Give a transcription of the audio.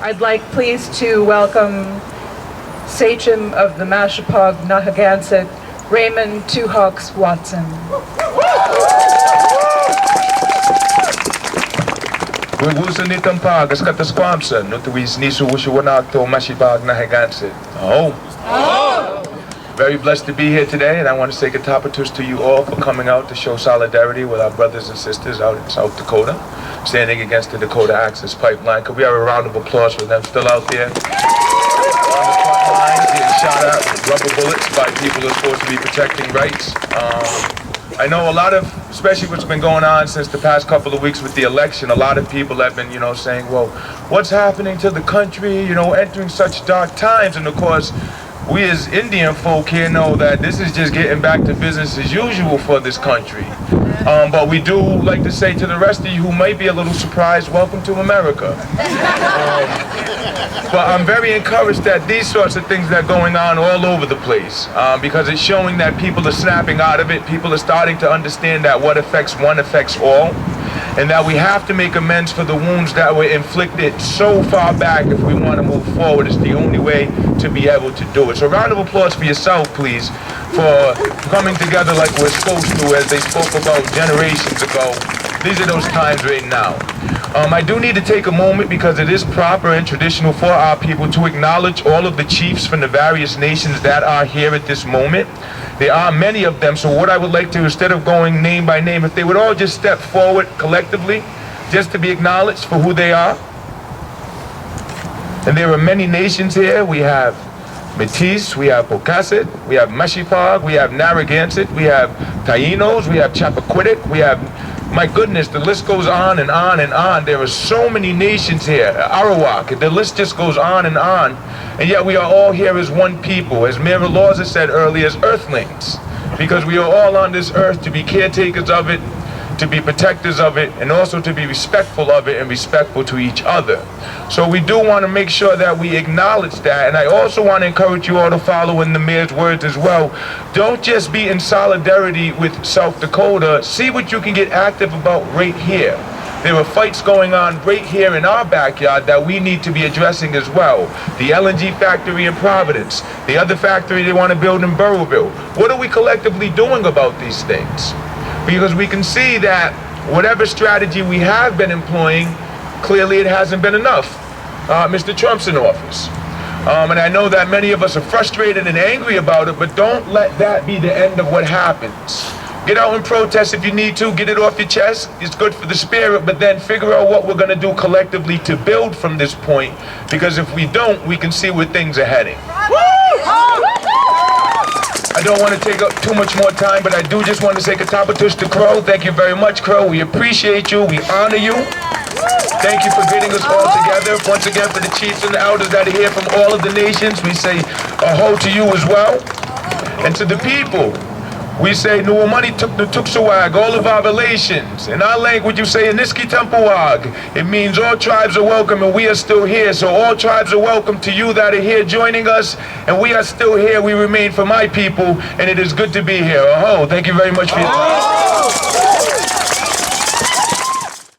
I'd like please to welcome Sachem of the Mashapog Nahagansett, Raymond Two Hawks Watson. Wusa nitang pagas kataskwamsa, no tuwis nisu wushuwanakto Mashapog Nahagansett. Very blessed to be here today, and I want to say katapatus to you all for coming out to show solidarity with our brothers and sisters out in South Dakota, standing against the Dakota Access Pipeline. Could we have a round of applause for them still out there? On the front lines, getting shot at with rubber bullets by people who are supposed to be protecting rights. I know a lot of, especially what's been going on since the past couple of weeks with the election, a lot of people have been, saying, well, what's happening to the country, entering such dark times, and of course, we as Indian folk here know that this is just getting back to business as usual for this country. But we do like to say to the rest of you who might be a little surprised, welcome to America. But I'm very encouraged that these sorts of things that are going on all over the place, because it's showing that people are snapping out of it, people are starting to understand that what affects one affects all, and that we have to make amends for the wounds that were inflicted so far back if we want to move forward. It's the only way to be able to do it. So a round of applause for yourself, please, for coming together like we're supposed to, as they spoke about generations ago. These are those times right now. I do need to take a moment, because it is proper and traditional for our people to acknowledge all of the chiefs from the various nations that are here at this moment. There are many of them, so what I would like to, instead of going name by name, if they would all just step forward collectively, just to be acknowledged for who they are. And there are many nations here. We have Métis, we have Pocasset, we have Mashipog, we have Narragansett, we have Taínos, we have Chappaquiddick, we have, my goodness, the list goes on and on and on. There are so many nations here. Arawak, the list just goes on. And yet we are all here as one people, as Mayor Laws said earlier, as earthlings. Because we are all on this earth to be caretakers of it, to be protectors of it, and also to be respectful of it and respectful to each other. So we do want to make sure that we acknowledge that. And I also want to encourage you all to follow in the mayor's words as well. Don't just be in solidarity with South Dakota. See what you can get active about right here. There are fights going on right here in our backyard that we need to be addressing as well. The LNG factory in Providence, the other factory they want to build in Burrowville. What are we collectively doing about these things? Because we can see that whatever strategy we have been employing, clearly it hasn't been enough. Mr. Trump's in office. And I know that many of us are frustrated and angry about it, but don't let that be the end of what happens. Get out and protest if you need to, get it off your chest. It's good for the spirit, but then figure out what we're going to do collectively to build from this point, because if we don't, we can see where things are heading. I don't want to take up too much more time, but I do just want to say katapatus to Crow. Thank you very much, Crow. We appreciate you. We honor you. Thank you for getting us all together. Once again, for the chiefs and the elders that are here from all of the nations, we say a ho to you as well. And to the people, we say Nuwamani Tuksawag, all of our relations. In our language, you say Aniski Tampawag. It means all tribes are welcome, and we are still here. So all tribes are welcome to you that are here joining us, and we are still here. We remain for my people, and it is good to be here. Oh, thank you very much for your time.